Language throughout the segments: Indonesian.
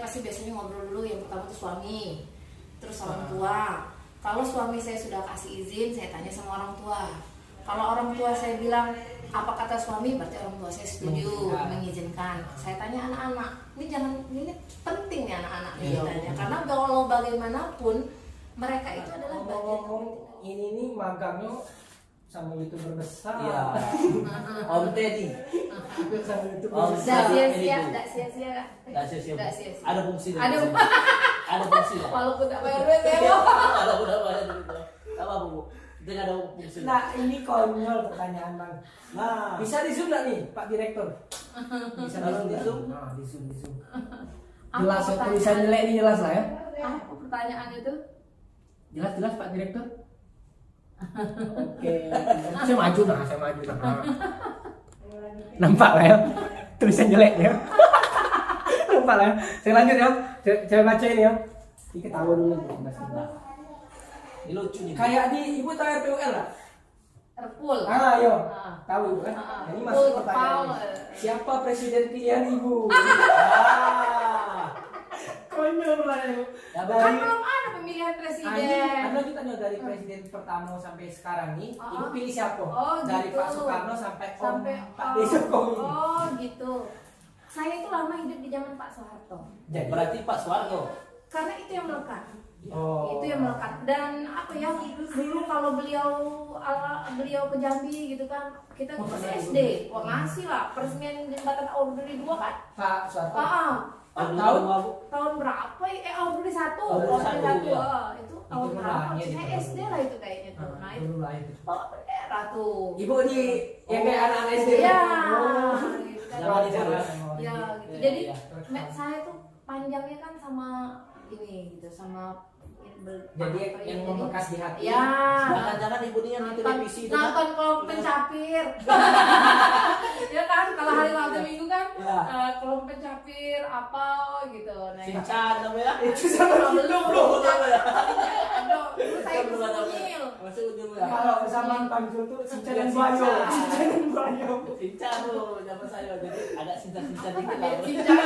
sih biasanya ngobrol dulu. Yang pertama tuh suami, terus orang tua. Kalau suami saya sudah kasih izin, saya tanya sama orang tua. Kalau orang tua saya bilang apa kata suami, berarti orang tua saya setuju, mengizinkan. Saya tanya anak-anak, ini penting nih anak-anak ditanya, karena kalau bagaimanapun mereka itu adalah bagian. Ini magangnya sama YouTuber besar. Iya. Om Teddy. Sama YouTuber Om besar. Tidak sia-sia. Ada fungsi. Ada. Ada fungsi. Walaupun tak bayar duit ya. Walaupun tak bayar duit. Tak apa Bu. Tidak ada fungsi. Nah ini konyol pertanyaan bang. Nah, Bisa di zoom nggak nih Pak Direktur? Bisa Kalau di zoom? Nah di zoom. Apa Jelas ya, pertanyaan? tulisan jelek ini jelas lah ya. Apa pertanyaan itu? Jelas Pak Direktur. Oke. Saya maju nah. Nampak lah ya. Tulisan jelek ya. Nampak lah ya. Saya lanjut ya. Saya baca ini ya. Ini ketawa dulu. ini lucu nih. Kayak di Ibu tahu RPUL lah. Repul. Ayo. Ah. Tahu Ibu kan? Ah. Ini masuk Full pertanyaan. power. Siapa presiden pilihan Ibu? Konyol lah ya. Ya, Kan belum ada pemilihan presiden. Anda kita nih dari presiden pertama sampai sekarang nih, Oh. Ibu pilih siapa? Oh, Dari gitu. Pak Soekarno sampai Pak oh, Jokowi. oh gitu. Saya itu lama hidup di zaman Pak Soeharto. Jadi, berarti Pak Soeharto. Karena itu yang melekat. oh. Itu yang melekat. Dan apa ya, dulu kalau beliau ke Jambi gitu kan, kita masih SD. Wah masih lah, peresmian jembatan Audrey 2 kan. Pak Soeharto. Tahun berapa ya? Audrey 1. Audrey 1, ya. Itu tahun Itu berapa? mulanya Saya gitu. SD lah itu kayaknya tuh. Nah itu Dulu lah itu. bawa bendera tuh. Ibu di yang kayak anak-anak SD. Iya. Oh. Gitu kan. Zaman itu ya. Ya gitu. Iya, Jadi iya. saya tuh panjangnya kan sama ini gitu, sama Jadi yang membekas di hati. ya Jangan-jangan ibu ini yang di televisi itu. nonton kelompok pencapir. Ya kan kalau hari Sabtu Minggu kan Ya. kelompok pencapir apa gitu. Nah, Sincan namanya. Itu sama kita bro. Aduh, dulu saya Belum ada. Unyil. Masih ujung ya. Kalau sama Bang Jul tuh Sincan dan Sincan. Bayo. Sincan dan Bayo. Sincan tuh zaman saya jadi agak sincan-sincan dikit Ada lah. cincang.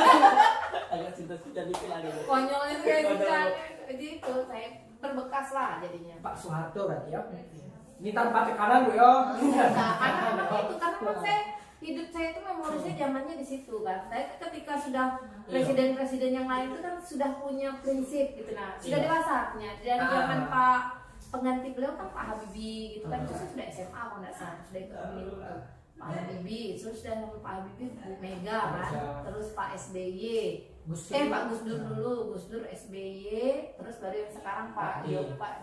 Agak sincan-sincan dikit lah gitu. Konyolnya tuh kayak cincang. Jadi itu saya berbekas lah jadinya. Pak Soeharto berarti ya. Ini tanpa tekanan Bu ya. Nah, karena itu karena menurut saya hidup saya itu memorisnya zamannya di situ kan. Saya ketika sudah presiden-presiden yang lain itu kan sudah punya prinsip gitu, nah sudah Iya. dewasa artinya. Dan zaman Pak pengganti beliau kan Pak Habibie gitu kan, itu saya sudah SMA kalau nggak salah, sudah ikut pemilu tuh. Pak Habibie, terus sudah Pak Habibie Bu Mega kan, terus Pak SBY. Pak Gus Dur dulu, Gus Dur SBY, terus baru yang sekarang Pak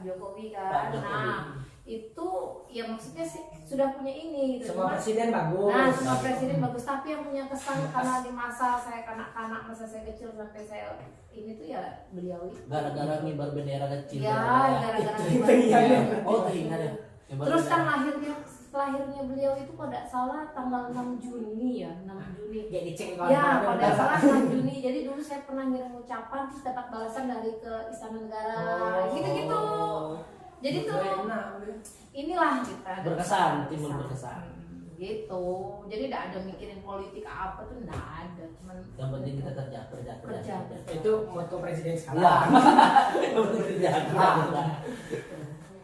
Jokowi kan. Pak Jokowi. Nah, itu ya maksudnya sih sudah punya ini gitu. Semua Cuma- presiden bagus. Nah, semua presiden bagus, tapi yang punya kesan karena di masa saya kanak-kanak, masa saya kecil sampai saya ini tuh ya beliau itu. Gara-gara ngibar bendera kecil. Ya, gara-gara Oh, teringat ya. Ngibar Terus kan bendera. lahirnya beliau itu kalau tidak salah tanggal 6 Juni ya, 6 Juni. Ya dicek Ya, kalau tidak salah 6 Juni. Jadi dulu saya pernah ngirim ucapan terus dapat balasan dari ke Istana Negara. Gitu-gitu. Jadi tuh inilah kita Berkesan, timbul berkesan. Gitu. Jadi tidak ada mikirin politik apa tuh, tidak ada. Cuman Yang penting kita kerja. kerja. Itu foto presiden Ya. sekarang. Yang penting kerja.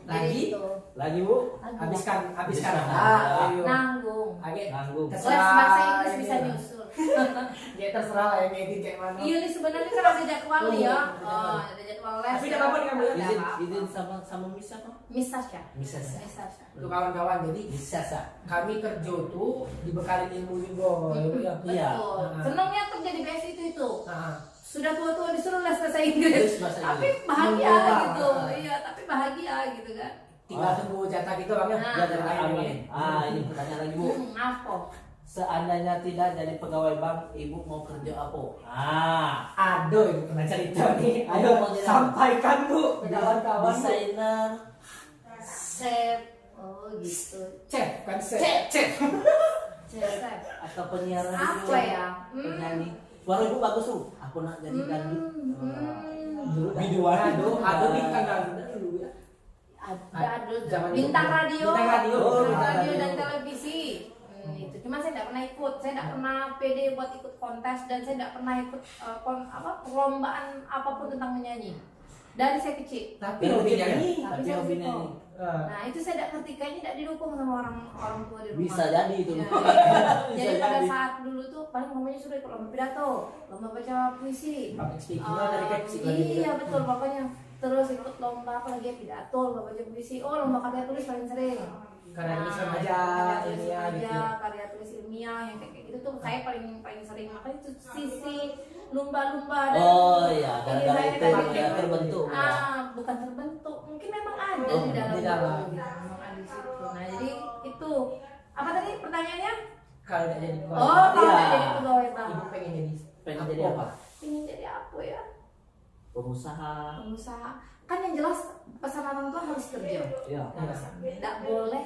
Lagi, Gitu. Lagi Bu. habiskan. Habiskan. Ayo. Nanggung. Oke. Nanggung. Les bahasa Inggris bisa nyusul. Ya terserah lah yang edit kayak mana. Iya nih sebenarnya kan ada jadwal ya. Oh, ada jadwal les. Tapi tidak apa-apa nih, kamu lihat. Izin sama Miss apa? Miss Sasha. Miss Sasha. Miss Sasha. Untuk kawan-kawan, jadi Miss Sasha. kami kerja tuh dibekalin ilmu juga. Ya. Iya. Betul. Senangnya kerja di BSI itu. Nah, Sudah tua-tua disuruh les bahasa Inggris. Les bahasa Tapi Inggris. bahagia Membuka. gitu. Iya, tapi bahagia gitu kan. tinggal tunggu jatah gitu bang ya. Nah. Ya, terima amin. Ini pertanyaan lagi Bu. Apa? Seandainya tidak jadi pegawai bank, Ibu mau kerja apa? Aduh, ibu pernah cerita nih. Ayo Mau jadi- sampaikan Bu ke kawan-kawan. Bu. Desainer, Chef. Oh gitu. Cek, kan Cek. cek. Chef. atau penyiar Apa ya? penyanyi. Suara Ibu bagus tuh. Aku nak jadi dangdut. Dulu Biduan. aduh ini kan dulu ya. Ada Zaman bintang dulu. radio. Bintang radio. Oh, Bintang bintang radio radio. dan televisi. Itu Cuma saya tidak pernah ikut, saya tidak pernah pede buat ikut kontes, dan saya tidak pernah ikut perlombaan apapun tentang menyanyi dari saya kecil. Tapi hobi nyanyi. Tapi Tapi saya hobi suka. nyanyi. Nah itu saya tidak ngerti, kayaknya tidak didukung sama orang tua di rumah. Bisa jadi itu. Ya, Bisa jadi pada jadi. saat dulu tuh paling mamanya suruh ikut lomba pidato, lomba baca puisi. Public speaking dari kecil lagi. Iya betul, pokoknya terus ikut lomba apa lagi ya, pidato, lomba baca puisi. Oh lomba karya tulis paling sering. Karya tulis remaja, karya tulis ilmiah remaja, gitu. karya tulis ilmiah yang kayak gitu tuh saya paling sering. Makanya itu sisi lumba-lumba dan Oh iya, ini gara-gara saya itu tadi. ya terbentuk. Ya. Bukan terbentuk, mungkin memang ada Oh, di dalam di dalam. itu, gitu. Memang ada di situ. Nah jadi itu apa tadi pertanyaannya? Kalau tidak jadi pegawai, Oh kalau Iya. nggak jadi pegawai bank, ibu pengen jadi Pengen jadi apa? ingin jadi apa ya? Pengusaha. Pengusaha. Kan yang jelas pesan orang tua harus kerja. Iya. Tidak boleh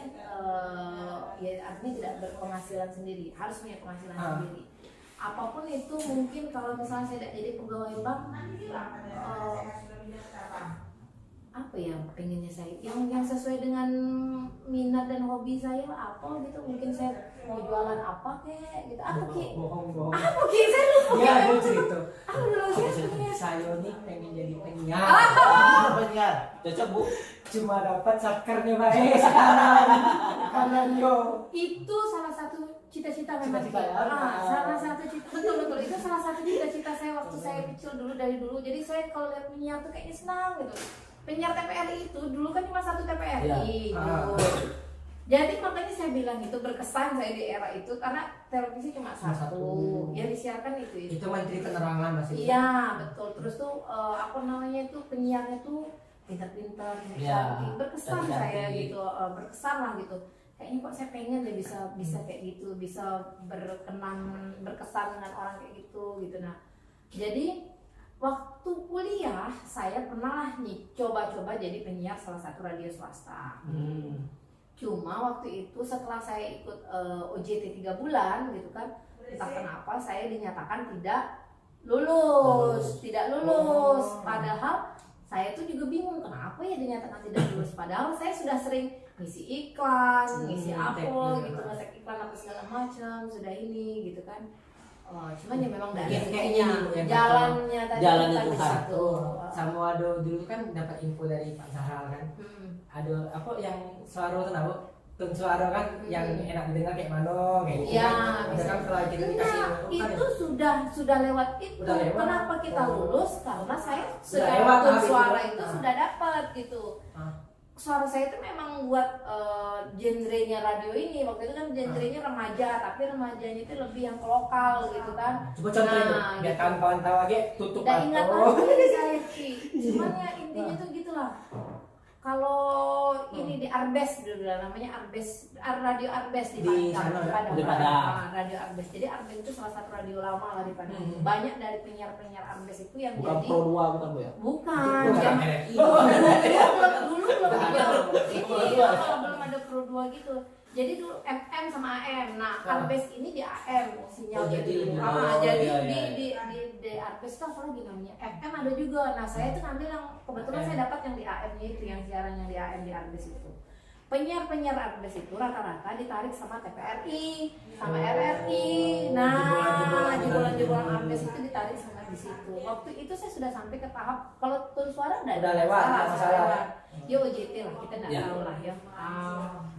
ya artinya tidak berpenghasilan sendiri, harus punya penghasilan sendiri. Apapun itu, mungkin kalau misalnya saya tidak jadi pegawai bank, apa ya pengennya saya yang sesuai dengan minat dan hobi saya apa gitu, mungkin saya mau jualan apa kayak gitu, apa ki bohong. apa ki saya lupa Dia kayak ada apa. cerita. Apa dulu saya punya Saya nih pengen jadi penyiar. Penyiar. Cocok Bu. Cuma dapat satkernya baik sekarang. Karena yo. itu salah satu cita-cita memang. Cita-cita ya? Salah satu cita, betul itu salah satu cita-cita saya waktu saya kecil dulu, dari dulu. Jadi saya kalau lihat penyiar tuh kayaknya senang gitu. Penyiar TVRI itu dulu kan cuma satu TVRI Iya. gitu. Jadi makanya saya bilang itu berkesan saya di era itu, karena televisi cuma satu yang disiarkan itu. Itu menteri penerangan masih. Iya betul. Terus tuh apa namanya itu penyiarnya tuh pintar-pintar, Iya, cantik, berkesan cantik-cantik. saya gitu, berkesan lah gitu. Kayaknya kok saya pengen deh bisa kayak gitu, bisa berkesan dengan orang kayak gitu. Nah jadi waktu kuliah saya pernah nih coba-coba jadi penyiar salah satu radio swasta. Cuma waktu itu setelah saya ikut OJT 3 bulan gitu kan, entah kenapa saya dinyatakan tidak lulus. Padahal saya tuh juga bingung kenapa ya dinyatakan tidak lulus, padahal saya sudah sering ngisi iklan, ngisi apa gitu, ngetek iklan apa segala macam, sudah ini gitu kan. Cuman ya memang dari Ya, kayak rezekinya, ini, yang jalannya tadi Jalannya bukan di Tuhan. situ. Sama ada dulu kan dapat info dari Pak Zahral kan. Ada apa yang suara tuh tahu? Tun suara kan yang enak didengar kayak mana kayak gitu. Iya, Kan. Ada kan setelah kita dikasih Nah, kan, itu sudah lewat itu. Udah lewat. Kenapa kita lulus? Karena saya Sudah secara lewat, tone tapi suara itu. itu sudah dapat gitu. Suara saya itu memang buat genrenya radio ini. Waktu itu kan genrenya remaja, tapi remajanya itu lebih yang ke lokal gitu kan. Coba contohin tuh, biar gitu. kawan-kawan tahu aja tutup Udah ingat atau lagi saya Ki. Cuman ya intinya tuh gitulah. Kalau ini di Arbes dulu lah, namanya Arbes, radio Arbes di Di Padang. sana, di Padang. Radio Arbes. Jadi Arbes itu salah satu radio lama lah di Padang. Banyak dari penyiar-penyiar Arbes itu yang Bukan jadi Pro 2 bukan Bu ya? bukan Bukan yang RRI. dulu belum ada ini kalau belum ada Pro 2 gitu. Jadi dulu FM sama AM. Nah, Arbes ini di AM sinyalnya jadi dulu. lebih- Jadi iya. di Arbes itu apa lagi namanya? FM ada juga. Nah, saya tuh ngambil yang kebetulan saya dapat yang di AM-nya itu, yang siaran yang di AM di Arbes itu. Penyiar-penyiar Arbes itu rata-rata ditarik sama TVRI, sama RRI. Nah, jebolan-jebolan Arbes itu ditarik sama di situ. Waktu itu saya sudah sampai ke tahap kalau tun suara Udah lewat, nggak masalah. Ya OJT lah, kita nggak Ya. tahu lah ya.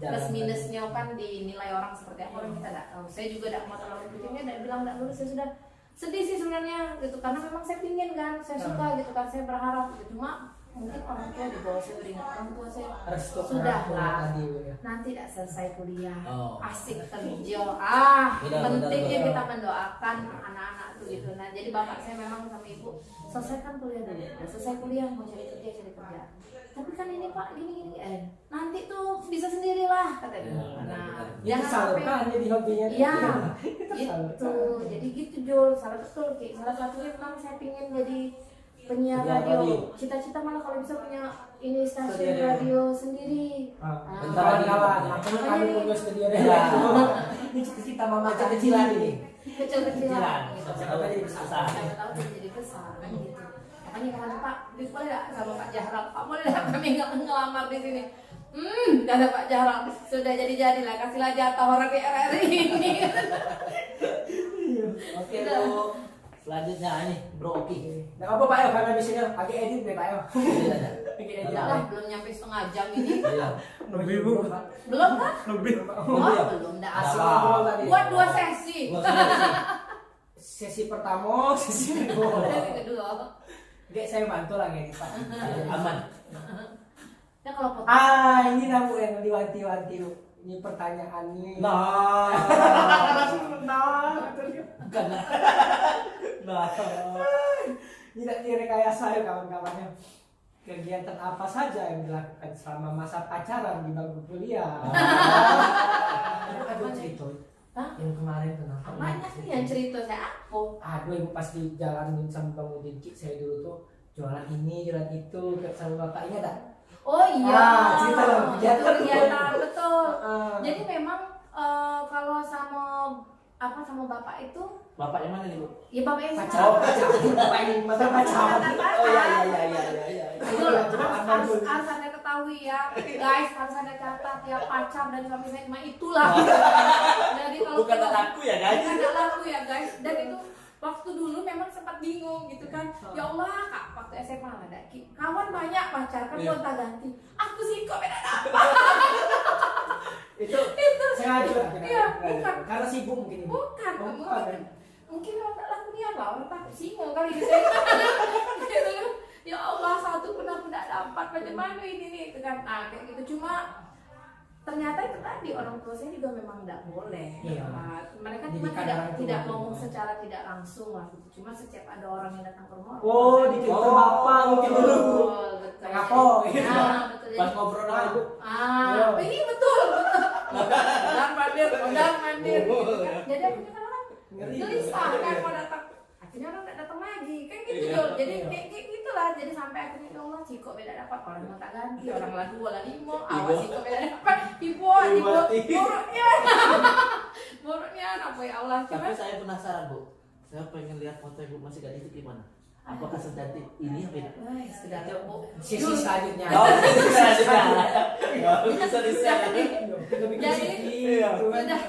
Plus minusnya kan dinilai orang seperti apa orang kita nggak tahu. Saya juga tidak mau terlalu pikirnya, tidak bilang nggak lulus. Saya sudah sedih sih sebenarnya gitu, karena memang saya pingin kan, saya suka gitu kan, saya berharap gitu. Cuma mungkin orang tua di bawah saya beringat, orang tua saya Restu sudah orang tua lah, tadi, ya. nanti tidak selesai kuliah, Oh. asik kerja, Benar, pentingnya benar. kita mendoakan anak-anak tuh gitu. Nah jadi bapak saya memang sama ibu selesaikan kuliah dulu, udah selesai kuliah mau cari kerja. Tapi kan ini pak gini nanti tuh bisa sendirilah katanya. Nah Itu jangan sampai salurkan jadi hobinya. iya Itu gitu. salurkan. Jadi gitu Jul, salah betul Ki. Salah satunya memang saya pingin jadi penyiar Penyiar radio. radio. Cita-cita malah kalau bisa punya ini stasiun Studio. radio sendiri. Bentar lagi. Kawan-kawan, makanya kami punya studio deh. Iya. Ini cita-cita mama kecil-kecilan ini. Kecil-kecilan. Siapa tahu jadi besar. Siapa tahu jadi besar kan gitu. Makanya kemarin Pak, boleh nggak sama Pak Jahral? Pak boleh nggak kami nggak ngelamar di sini? Kata Pak Jarang, sudah jadi-jadilah, kasihlah jatah orang di RRI ini. Oke bro, selanjutnya ini Bro Oki. Nggak apa Pak Yo, karena di sini lagi edit deh Pak Yo. Lagi edit Udah lah. lah, belum nyampe setengah jam ini. Iya. Lebih Bu. Belum kan? Lebih. Belum, dah Asik asik. ngobrol tadi. Buat 2 sesi. Sesi pertama, sesi kedua. Sesi kedua. Oke, saya bantu lah ini Pak. Aman. Ya kalau foto. Ini namu yang diwanti-wanti Bu. Ini pertanyaan ini. Nah. Karena Nah. tidak direkayasa ya kawan-kawannya. Kegiatan apa saja yang dilakukan selama masa pacaran di bangku kuliah? Aduh cerita. Hah? Yang kemarin kenapa? Banyak nih yang cerita saya aku. Aduh ibu pas di jalanin sama Bang Udin Cik, saya dulu tuh jualan ini, jualan itu, sama bapak ingat tak? Oh iya. Cerita dong, kegiatan. Kegiatan betul. Ah. Jadi memang kalau sama bapak itu, Bapak yang mana nih Bu? ya bapak yang Pacaran, bapak ini mantan pacaran. Oh iya. Betul, harus Anda ketahui ya, guys, harus Anda catat ya, pacar dan suami saya cuma itulah. Jadi kalau Bukan aku ya guys. bukan aku ya guys, dan itu waktu dulu memang sempat bingung gitu kan. Ya Allah, Kak, waktu SMA ada kawan banyak pacar kan gonta ganti. Aku sih kok beda dapat. Itu sengaja. Iya, bukan. Karena sibuk mungkin ibu. Bukan, Bukan. mungkin orang tak laku niat lah, orang takut singgung kali gitu ya. Ya Allah, satu pun aku tidak dapat, macam mana ini nih, itu kan. Nah, kayak gitu. Cuma ternyata itu tadi orang tua saya juga memang tidak boleh. Iya. Mereka cuma Didikan tidak orang tua. tidak ngomong secara tidak langsung lah gitu. Cuma setiap ada orang yang datang ke rumah. Oh, dikira bapak mungkin dulu. Betul, betul. Ngapo, gitu. Nah, betul. Pas ngobrol sama Ibu. Iya. Ini betul. Dan mandir, gitu kan. Jadi akhirnya kan gelisah kan mau datang. Akhirnya orang tidak datang lagi kan gitu Iya. Jol. Jadi kayak gitulah. Jadi sampai akhirnya ya Allah, Ciko beda dapat, orang mau tak ganti, orang lah 2 lah 5, awas Ciko beda dapat, ibu buruknya apa ya Allah. Cuma Tapi saya penasaran Bu. Saya pengen lihat foto Ibu masih gadis itu gimana? Apakah secantik ini apa tidak? sudah Bu. Sisi selanjutnya. Oh, bisa bisa di-share. Kita bikin Jadi, CV, iya. cuman Sudah.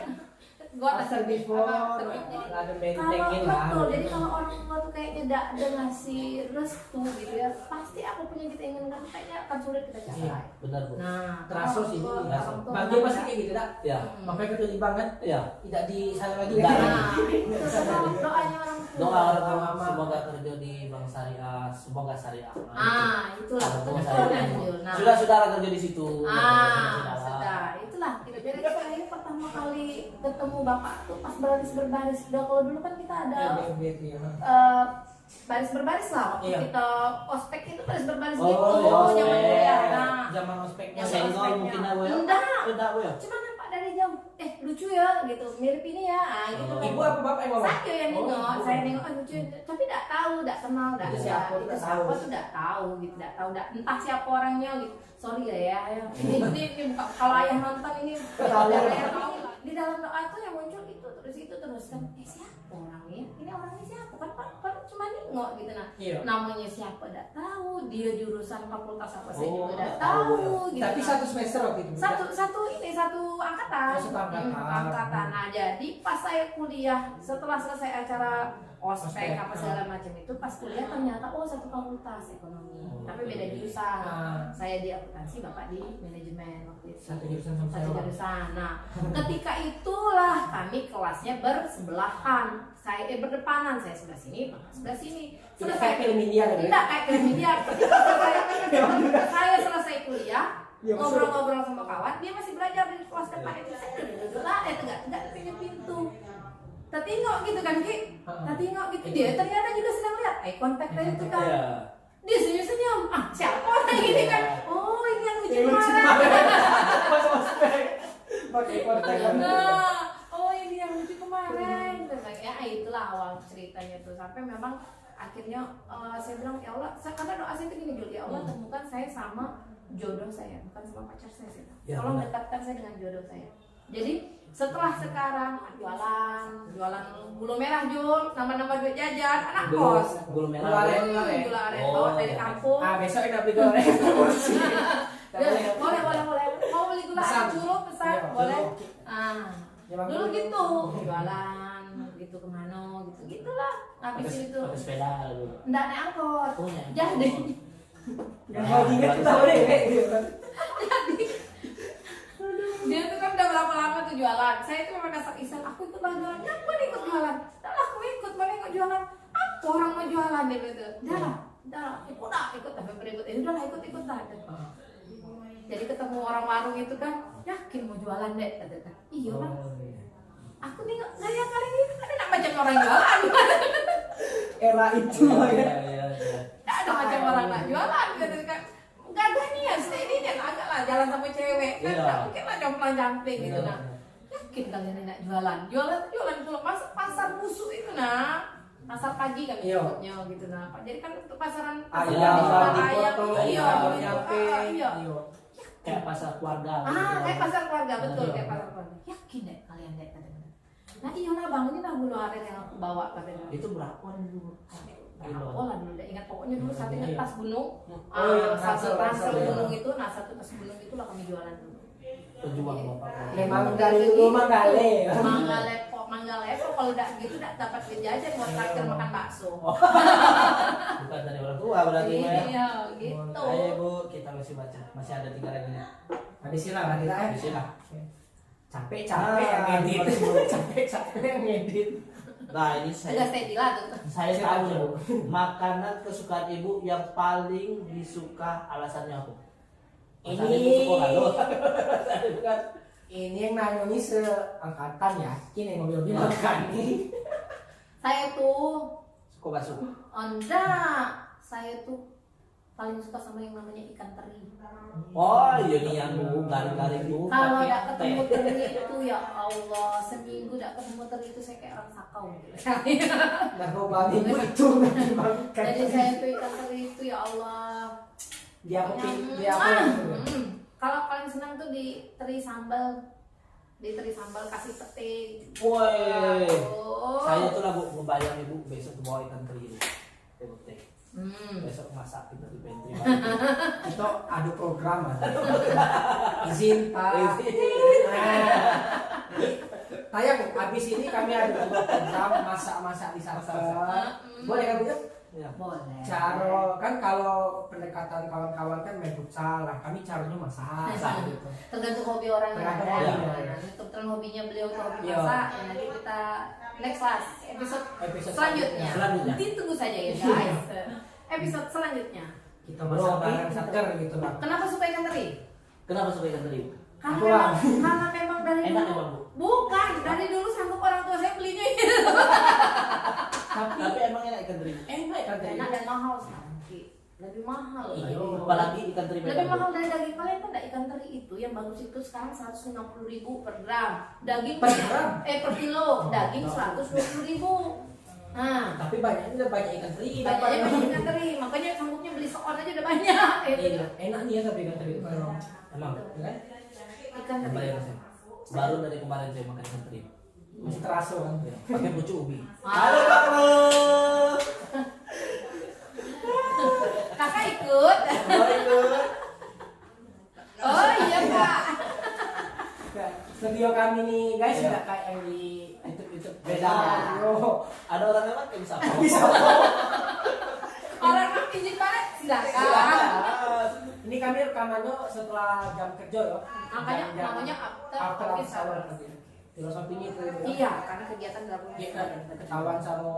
Gua ada after servis before, jadi ada kalau bentengin lah. betul, jadi kalau orang tua tuh kayaknya tidak ada ngasih restu gitu ya, pasti apapun yang kita inginkan kayaknya akan sulit kita Iya. capai. Benar Bu. Nah, Terasa sih, orang tua Bang nggak pasti ada. kayak gitu tak? Ya. Makanya ketujuh banget, Iya. tidak di sana lagi Tidak. kan? Nah, itu doanya orang tua. Doa orang tua Mama. semoga kerja di Bank Syariah, semoga syariah. Itulah Orang tua betul syariah. Najul. Nah, Sudah saudara kerja di situ. sudah itulah. Jadi saya pertama kali ketemu bapak tuh pas berbaris. Kalau dulu kan kita ada Iya. baris berbaris lah waktu Iya. kita ospek itu baris berbaris Oh, gitu iya, ospek. zaman kuliah. Nah, Zaman ospeknya. Yang Senior ospeknya. mungkin aku ya. Enggak. Bu ya. Cuma nampak dari jauh, lucu ya gitu, mirip ini ya, gitu kan. Ibu apa bapak yang ngomong? Saya yang nengok, Oh, ibu. saya nengok lucu, tapi tidak tahu, tidak kenal, tidak Itu ada. siapa, Itu tidak siapa tahu. tuh tidak tahu, gitu, tidak tahu, entah siapa orangnya gitu. Sorry ya, ya. Ini bukan kalau ayah nonton ini di dalam doa itu yang muncul itu terus kan, siapa orangnya? Ini orangnya siapa? Kan cuma nengok gitu nah. Iya. Namanya siapa tidak tahu, dia jurusan fakultas apa saya Oh, juga tidak nggak tahu, tahu gitu. Tapi nah. satu semester waktu itu. Satu angkatan. Oh, satu angkatan. Angkatan. Nah, jadi pas saya kuliah, setelah selesai acara Ospek, ospek apa segala macam itu, pas kuliah ternyata satu fakultas ekonomi, tapi beda jurusan. Ah. Saya di akuntansi, bapak di manajemen waktu itu. Satu jurusan sama saya. Satu jurusan. Nah, ketika itulah kami kelasnya bersebelahan. Saya berdepanan, saya sebelah sini, bapak sebelah sini. Tidak kayak film India gitu. Tidak kayak film India. Ketika saya selesai kuliah, Ya, ngobrol-ngobrol sama kawan, dia masih belajar di kelas depan itu. Saya duduk lah, tegak-tegak di pintu. Tertingok gitu kan, Ki? Tertingok gitu. Dia ternyata juga sedang lihat eye contact tadi itu kan. Iya. Dia senyum-senyum. Siapa orang ini kan? Oh, ini yang lucu Yang lucu kemarin. Pas ospek. Pakai kontak. Nah, oh ini yang lucu kemarin. Dan ya itulah awal ceritanya tuh. Sampai memang akhirnya saya bilang ya Allah, karena doa saya itu gini Jul, ya Allah temukan saya sama jodoh saya, bukan sama pacar saya. Ya, Tolong benar. dekatkan saya dengan jodoh saya. Jadi setelah sekarang jualan bulu merah Jul, nambah-nambah duit jajan, anak kos. Gula merah. Gula aren. Gula aren Oh, bawa dari iya. kampung. Ah, besok kita beli goreng promosi. Ya, boleh. Pesan. Suruh pesan, Iya, boleh. oke. Ah, Zaman dulu dulu. gitu, jualan gitu kemana gitu, gitulah. Ngabisin itu. Pakai sepeda dulu. Nggak naik angkot. Oh, naik Jadi, Yang mau ingat kita boleh gitu kan. dia tuh kan udah berapa lama tuh jualan. Saya tuh memang dasar iseng, aku ikut jualan. Kenapa nih ikut jualan? Dah lah, aku ikut, mana ikut jualan? Apa orang mau jualan dia gitu? Dah lah, ikut tapi berikut ini udah lah ikut lah. Jadi ketemu orang warung itu kan, yakin mau jualan deh, kata. Iya bang. Aku nih gaya kali ini kan ada macam orang jualan. Era itu Iya, ya. iya, iya. Nggak ada macam orang nggak jualan gitu kan. Gak ada niat, ini dia agak lah jalan sama cewek kan, Iya. nggak mungkin lah jomplang jampling gitu Iya, nah. iya. Yakin kalian tidak jualan dulu pasar busuk itu nah. Pasar pagi kami Iya. sebutnya gitu nah. Jadi kan untuk pasaran Ayam, jual dipotong, iya, ayam, gitu. nyampe. Iya. Iya. Kayak pasar keluarga. Kayak pasar keluarga betul, Iya. kayak pasar keluarga. Yakin deh kalian deh katanya. Nah iya lah bang, ini lah bulu aren yang aku bawa katanya. Itu berapa dulu? Berapa lah dulu, udah ingat pokoknya dulu satu ingat Iya. tas gunung, Oh, iya, satu ransel, ransel iya. gunung itu, nah satu tas gunung itu lah kami jualan dulu. Pejuang bapak. Memang dari dulu Manggale. Mangga lepo kalau udah gitu udah dapat duit jajan buat traktir makan bakso. Bukan dari orang tua berarti ya. Iya, gitu. Ayo Bu, kita masih baca. Masih ada 3 lagi nih. Habisin lah kita Habisin lah. Capek Ah, yang ngedit. betul. Capek yang ngedit. Nah, ini Sudah saya saya bilang tuh. saya tahu nih Bu. Makanan kesukaan Ibu yang paling disuka alasannya apa? Alasannya Ibu suka kalau. Bukan. Ini yang nanya ini seangkatan ya. Ini yang mobil-mobil kan nih. Saya tuh Suka bakso. saya tuh paling suka sama yang namanya ikan teri. Oh, iya nih yang Bu, garing-garing Bu. Kalau pakai udah ketemu teh. teri itu ya Allah, seminggu udah ketemu teri itu saya kayak orang sakau gitu. Narkoba minggu itu dimakan. Jadi saya tuh ikan teri itu ya Allah. Dia apa? Pokoknya, Dia apa? Kalau paling senang tuh di teri sambal, kasih pete. Woi. Oh. Saya tuh lah Bu ngebayang Ibu besok bawa ikan teri itu. Teh. Besok masak kita di pantry. Itu adu program lah. Izin Pak. Tayang habis ini kami ada dua program masak-masak di sana. Boleh kan Bu? Ya. Boleh. Cara kan kalau pendekatan kawan-kawan kan main futsal lah, kami caranya masak gitu. Tergantung hobi orang yang Tergantung ada. hobinya. Nah, kebetulan hobinya beliau itu hobi Iya. masak. Ya, nanti kita next class episode Episode selanjutnya. selanjutnya. Ditunggu saja ya guys. Episode selanjutnya. Kita masak bareng satker gitu lah. Kenapa suka ikan teri? Kenapa suka ikan teri? Karena memang dari Enak dulu. emang, Bu? Bukan, dari dulu sanggup orang tua saya belinya itu. Tapi emang enak ikan teri. Enak kan tadi. Enak dan mahal sekali. Lebih mahal. Iya. Apalagi ikan teri Lebih Medan, Bu. mahal dari daging. Kalian kan enggak ikan teri itu yang bagus itu sekarang 150.000 per gram. Daging Per gram? per kilo. Daging 120.000. Nah, Tapi banyak udah banyak ikan teri. banyaknya banyak ikan teri. Makanya sanggupnya beli seon aja udah banyak. Iya, enak nih ya tapi ikan teri itu memang. Emang. Kan? Ikan teri. Bayar saya. Baru dari kemarin saya makan ikan teri. Masih terasa kan. Ya, pakai pucuk ubi. Halo, Kakak ikut. Oh iya Kak. Nah, studio kami nih guys Iya. nggak kayak yang di YouTube Beda. Oh, Ada orang lewat yang bisa. bisa. Orang mau izin balik silakan. Ini kami rekamannya setelah jam kerja ya. Makanya Jam-jam namanya after after office hour. hour. Filosofinya itu. ya. Iya, karena kegiatan dalam rumah. Kita ketahuan sama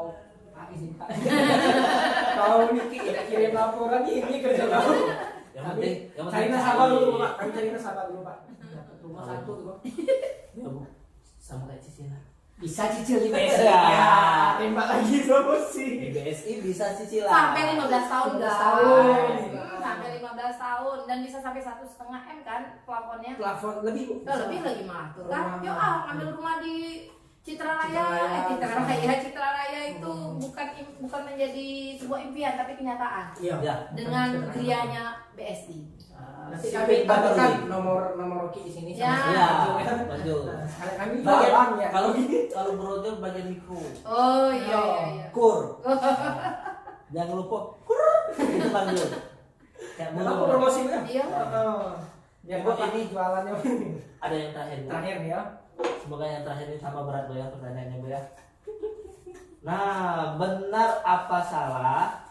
Pak izin Pak. Tahu nih tidak kirim laporan ini kerja tahu. Yang penting, Cari nasabah dulu Pak. Kami cari nasabah dulu Pak. Dapat rumah satu tuh. Ya, Bu. Sama kayak cicilan. Bisa cicil di Bisa. BSI. Ya, tembak lagi promosi. Di BSI bisa cicilan. Sampai 15 tahun 15 guys. tahun. Sampai 15 tahun dan bisa sampai 1,5 M kan plafonnya. Plafon lebih Bu. Lebih lagi mah tuh kan. Rumah. Yuk ngambil rumah di Citra Raya. Citra Raya itu bukan menjadi sebuah impian tapi kenyataan. Iya. Ya. Dengan grianya BSI. Nanti kami tambahkan nomor Rocky di sini. Ya. sama Ya, Baju. betul. Nah, sekarang kami Bagian, jualan ya. kalau brojol bagian mikro. Oh iya. Kur. Jangan lupa kur. Itu panggil. Kayak Kenapa mulu. promosi udah? Iya. Oh. Biar Ibu, ini jualannya Ada yang terakhir Bu. terakhir nih ya. Semoga yang terakhir ini sama berat Bu ya pertanyaannya Bu ya. Nah, benar apa salah?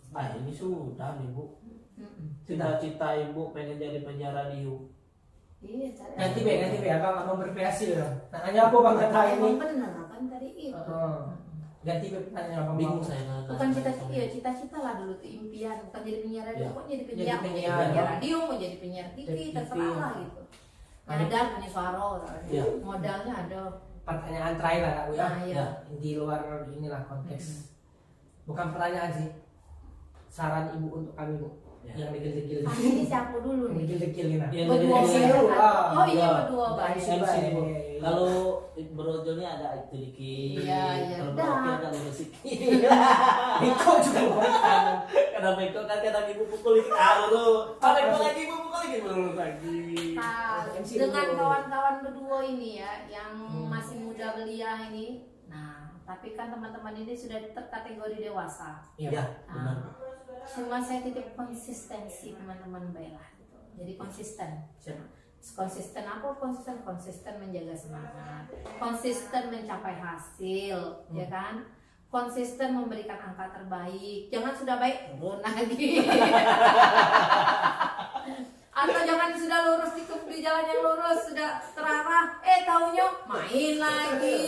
Nah, ini sudah nih Bu. Cita-cita Ibu pengen jadi penyiar radio. Iya, cari. Nanti be abang mau berkreasi loh. Nanya apa bang kata ini? Emang benar kan tadi itu. Ganti be pertanyaan abang. Bingung saya nanya. Bukan cita-cita lah dulu tuh impian, bukan jadi penyiar radio, Ya. kok jadi Jadi penyiar, mau jadi penyiar. penyiar radio, mau jadi penyiar TV, Jadi TV. terserah lah gitu. Nyadar punya suara, Ya. modalnya ada. Pertanyaan terakhir lah Kak Bu ya. Nah, iya. Ya. Di luar inilah konteks. Bukan pertanyaan sih. Saran ibu untuk kami Bu. Ya. Yang degil-degil. Kami ini siapa dulu nih? Degil-degil ini. Yang Berdua degil-degil. sih. dulu, Oh iya Ya. berdua baik. MC. MC nih Bu. Iya. Kalau Bro Joni ada itu dikit. Iya, iya. Kalau Dah. Bro Oki ada musik. Iko juga bukan. Kadang Beko kan kadang ibu pukul dikit. Dulu. Kadang ibu lagi ibu pukul lagi belum lagi. Nah, MC dengan dulu. kawan-kawan berdua ini ya, yang masih muda belia ini. Nah, tapi kan teman-teman ini sudah terkategori dewasa. Iya, benar. Nah, cuma saya titip konsistensi teman-teman baiklah gitu. Jadi konsisten. Konsisten apa? Konsisten menjaga semangat, konsisten mencapai hasil, ya kan? Konsisten memberikan angka terbaik. Jangan sudah baik turun lagi. Atau jangan sudah lurus di jalan yang lurus sudah terarah, taunya main lagi,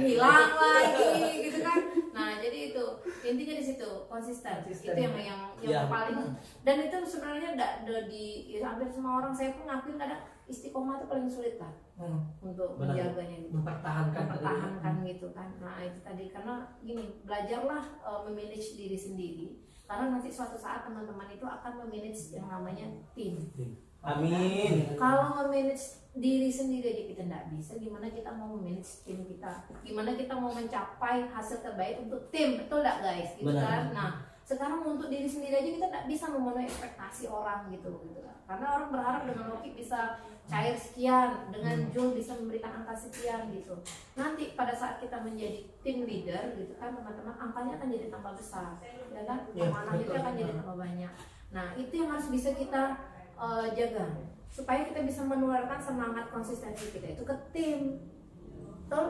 hilang lagi, gitu kan? Nah jadi itu intinya di situ konsisten. Itu yang Ya. paling, dan itu sebenarnya di hampir semua orang, saya pun ngakuin kadang istiqomah itu paling sulit kan untuk Benar. menjaganya gitu. Mempertahankan gitu kan. Nah itu tadi, karena gini, belajarlah memanage diri sendiri, karena nanti suatu saat teman-teman itu akan memanage yang namanya tim. Amin. Kalau memanage diri sendiri aja kita tidak bisa, gimana kita mau memanage tim kita? Gimana kita mau mencapai hasil terbaik untuk tim? Betul nggak guys? Gitu Benar. kan? Nah sekarang untuk diri sendiri aja kita tidak bisa memenuhi ekspektasi orang gitu kan. Karena orang berharap dengan Loki bisa cair sekian, dengan Jul bisa memberikan angka sekian gitu. Nanti pada saat kita menjadi tim leader gitu kan teman-teman, angkanya akan jadi tambah besar, ya kan? Ya, Amanah kita akan jadi tambah banyak. Nah itu yang harus bisa kita jaga, supaya kita bisa menularkan semangat konsistensi kita itu ke tim. Betul?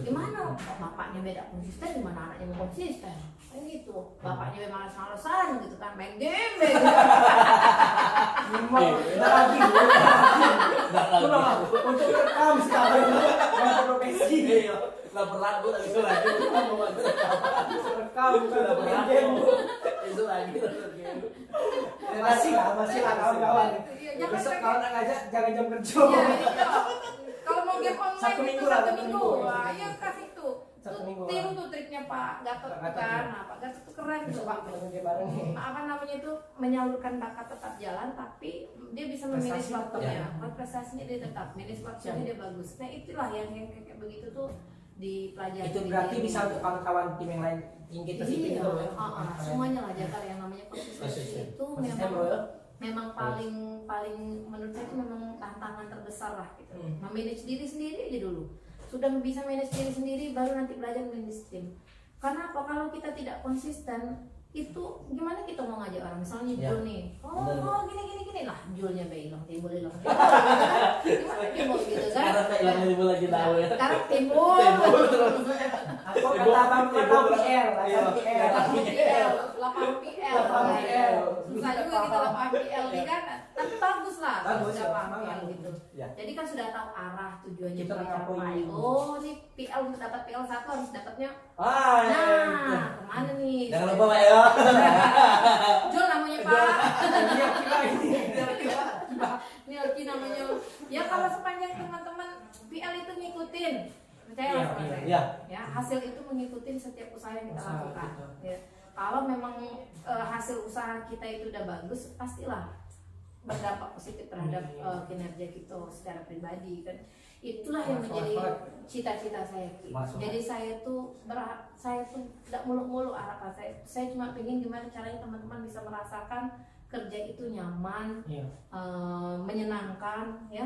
Gimana? Bapaknya beda konsisten, gimana anaknya mau konsisten? Kayak gitu. Bapaknya memang males-malesan gitu kan, main game gitu. Lagi untuk rekam sekarang yang profesi. Iya, lah berat Bu lagi itu lagi. Rekam bukan Berat. game. Itu lagi. Masih lah kawan-kawan. Iya, jangan Besok pakai- kawan ngajak jangan jam kerja. Iya, iya. Kalau mau game online Satu itu minggu satu lah, satu minggu. minggu. Wah, iya kasih tuh. Satu minggu Tiru lah. tuh triknya Pak Gatot Pak Gatot, kan. ya. Nah, Pak Gatot tuh keren tuh. Besok Pak kita kerja bareng nih. Apa namanya itu, menyalurkan bakat tetap jalan, tapi dia bisa memanage Prestasi tetap waktunya. ya. Prestasinya dia tetap, manage waktunya dia bagus. Nah itulah yang kayak begitu tuh dipelajari. Itu berarti di- bisa untuk kawan-kawan tim yang lain yang kita sih Iya, gitu ya. semuanya lah jaga yang namanya konsistensi Konsisten. itu Konsisten, bro, ya. memang paling menurut saya itu memang tantangan terbesar lah gitu. Memanage diri sendiri aja dulu. Sudah bisa manage diri sendiri, baru nanti belajar manage tim. Karena apa, kalau kita tidak konsisten itu gimana kita mau ngajak orang, misalnya Ya. Jul nih, Benar. gini lah, Julnya hilang, timbul hilang, gimana timbul gitu kan? Sekarang kayak yang ibu lagi tahu ya. Sekarang timbul, Aku kata Bang Bang PL, Iya. PL. 8 PL, 8 PL. susah juga kita 8 PL nih kan, tapi bagus lah, Bagus, sudah ya, paham semangat. PL gitu. Ya. Jadi kan sudah tahu arah tujuannya Kita mencapai. ngapain. Oh, nih PL untuk dapat PL 1 harus dapatnya. Ah, ya. Nah, kemana nih? Jangan lupa Pak ya. Jul namanya Pak. Iya, kita ini. Ini Oki namanya. Ya kalau sepanjang teman-teman PL itu ngikutin, percaya Iya, sama iya. saya. Iya. Ya, hasil itu mengikuti setiap usaha yang kita Usaha, lakukan. betul. Ya. Kalau memang hasil usaha kita itu udah bagus, pastilah berdampak positif terhadap kinerja kita secara pribadi kan. Itulah yang menjadi cita-cita saya. Ki. Masuk. Jadi saya tuh tidak muluk-muluk harapan saya. Saya cuma pengen gimana caranya teman-teman bisa merasakan kerja itu nyaman, Iya. menyenangkan, ya,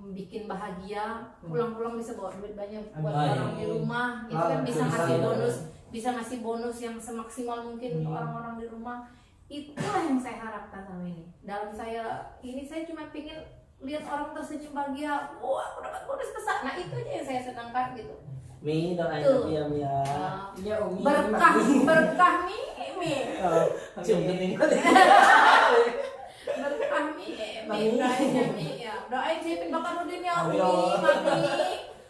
bikin bahagia, pulang-pulang bisa bawa duit banyak buat Amin. orang di rumah, itu kan Amin. bisa ngasih Amin. bonus, bisa ngasih bonus yang semaksimal mungkin untuk orang-orang di rumah. Itulah yang saya harapkan sama ini. dalam saya ini saya cuma pingin lihat orang tersenyum bahagia. Wah, aku dapat bonus besar. Nah itu aja yang saya senangkan gitu. Mi doain Tuh. Mia Mia. Iya Umi. Berkah Mi. Cium kening. Berkah Mi. Doainnya Mi ya. Doain si Pin Bakarudin ya Umi, Amin. Mami.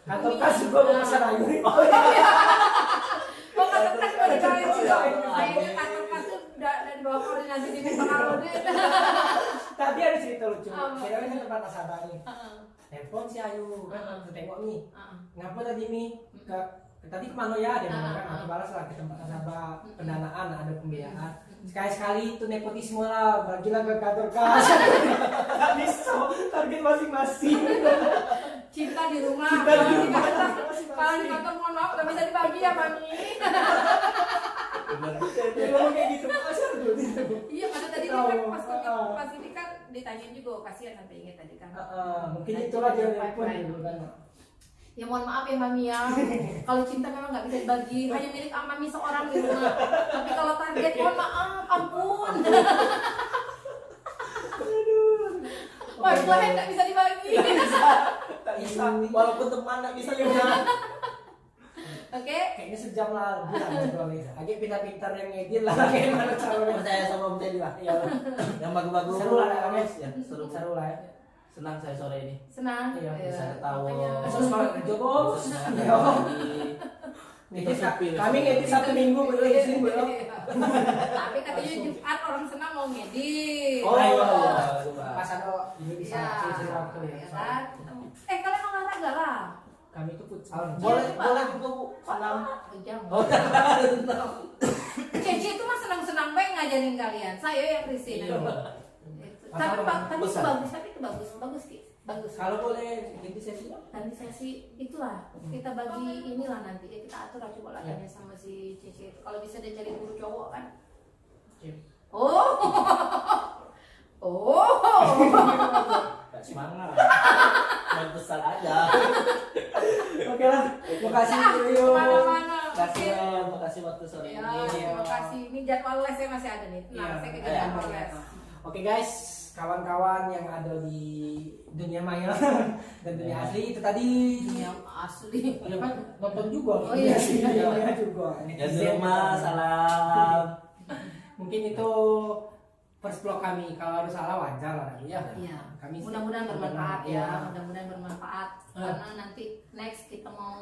Kantor kas juga mau pesan ayu. Oh kantor kas mau doain juga. Kayaknya kantor kas tuh dari bawah koordinasi si Pin Bakarudin. Tadi ada cerita lucu. Apa? Saya kan tempat nasabah nih. Telepon si Ayu kan, aku tengok nih. Ngapa tadi nih? Tadi kemana ya? Dia bilang kan, aku balas lah ke tempat nasabah pendanaan, ada pembiayaan. Sekali-sekali itu nepotisme lah, bagilah ke kantor kas. Gak bisa, target masing-masing. Cinta di rumah. Cinta di rumah. Kalau di kantor mohon maaf nggak bisa dibagi ya Mami. Benar. Dia ngomong kayak gitu, asal dulu gitu. Iya karena tadi Tahu. kan pas ini kan ditanyain juga kasihan sampai ingat tadi kan. Mungkin itulah dia telepon dulu kan. Ya mohon maaf ya Mami ya. Kalau cinta memang nggak bisa dibagi, hanya milik Mami seorang di rumah. Tapi kalau target mohon maaf, ampun. Wah, itu nggak bisa dibagi. Tak bisa, walaupun teman tak bisa juga. Oke. Kayaknya sejam lah lebih lah ngobrolnya. Agak pintar-pintar yang ngedit lah, kayak mana caranya. Percaya sama Om Teddy lah. Iya. Yang bagus-bagus. Seru lah, guys. Ya, seru. Seru lah ya. Senang saya sore ini. Senang. Iya, Bisa ketawa. makanya- Terus semangat kerja bos. Iya. Ngedit kami ngedit 1 minggu belum izin belum. Tapi katanya Jumat orang senang mau ngedit. Oh, iya. Pas ada ini bisa Iya, isi waktu ya. ya kan? Kalian olahraga lah. Kami itu futsal. Boleh, Iya, Pak. boleh juga Bu. Salam. Jangan. Oh, Cece itu mah senang-senang baik ngajarin kalian. Saya yang risih. Iya. Tapi itu Besar. bagus, tapi itu bagus Ki. Bagus. Kalau boleh ganti sesinya. Nanti sesi itulah kita bagi inilah nanti ya kita atur lah coba lah tanya sama si Cece itu. Kalau bisa dia cari guru cowok kan. Oh. Oh. Gak semangat. Main besar aja. Oke lah. Makasih Rio. Kemana-mana. Makasih ya, makasih waktu sore Ya, ini. terima kasih. Ini jadwal les saya masih ada nih. Tenang, Iya. saya ke Iya. jadwal les. Oke guys, kawan-kawan yang ada di dunia maya dan dunia asli itu tadi. Dunia asli. Ya kan nonton juga. Oh iya, dunia iya. maya juga. Ya di rumah, salam. Mungkin itu first vlog kami, kalau harus salah wajar lah ya. Iya. Kami Mudah-mudahan bermanfaat ya. Iya. Mudah-mudahan bermanfaat karena nanti next kita mau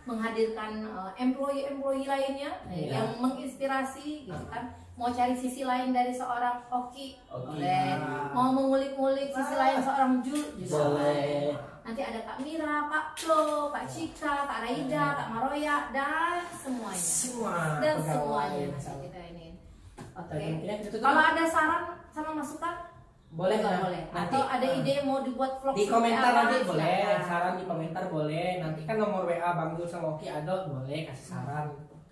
menghadirkan employee lainnya Iya. yang menginspirasi gitu kan. Mau cari sisi lain dari seorang Oki, Oki. boleh. Mau mengulik-ngulik sisi lain seorang Jul, juga Boleh. Nanti ada Kak Mira, Kak Flo, Kak Cika, Kak Raida, Kak Maroya dan semuanya. semua Dan pegawai. semuanya nanti kita ini. Oke. Dan mungkin kita tutup. Kalau ada saran sama masukan boleh juga nah. boleh. Nanti Atau ada ide mau dibuat vlog di seperti komentar apa, nanti boleh, silakan. saran di komentar boleh. Nanti kan nomor WA Bang Jul sama Oki ada, boleh kasih saran.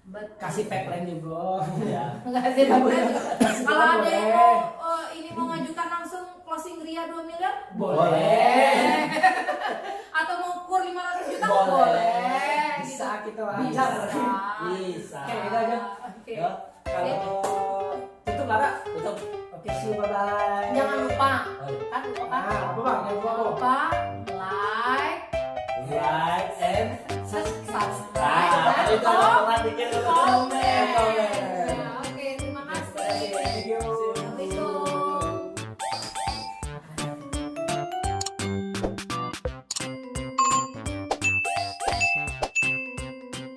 Betul. Kasih tagline juga. Ya. Nggak sih, boleh. Kasih Kalau tagline ada yang boleh. mau ini mau ngajukan langsung closing Ria 2 miliar Boleh. atau mau kur 500 juta Boleh. boleh. Bisa kita Bisa. wajar. Bisa. Oke, itu aja. Oke. Ya. Kalau tutup Lara. Tutup. Oke, see you, bye bye. Jangan lupa Oh, iya. kan lupa kan? Apa Bang? Jangan lupa. Jangan lupa like, Like and subscribe, subscribe. Itu orang bikin komen. Komen.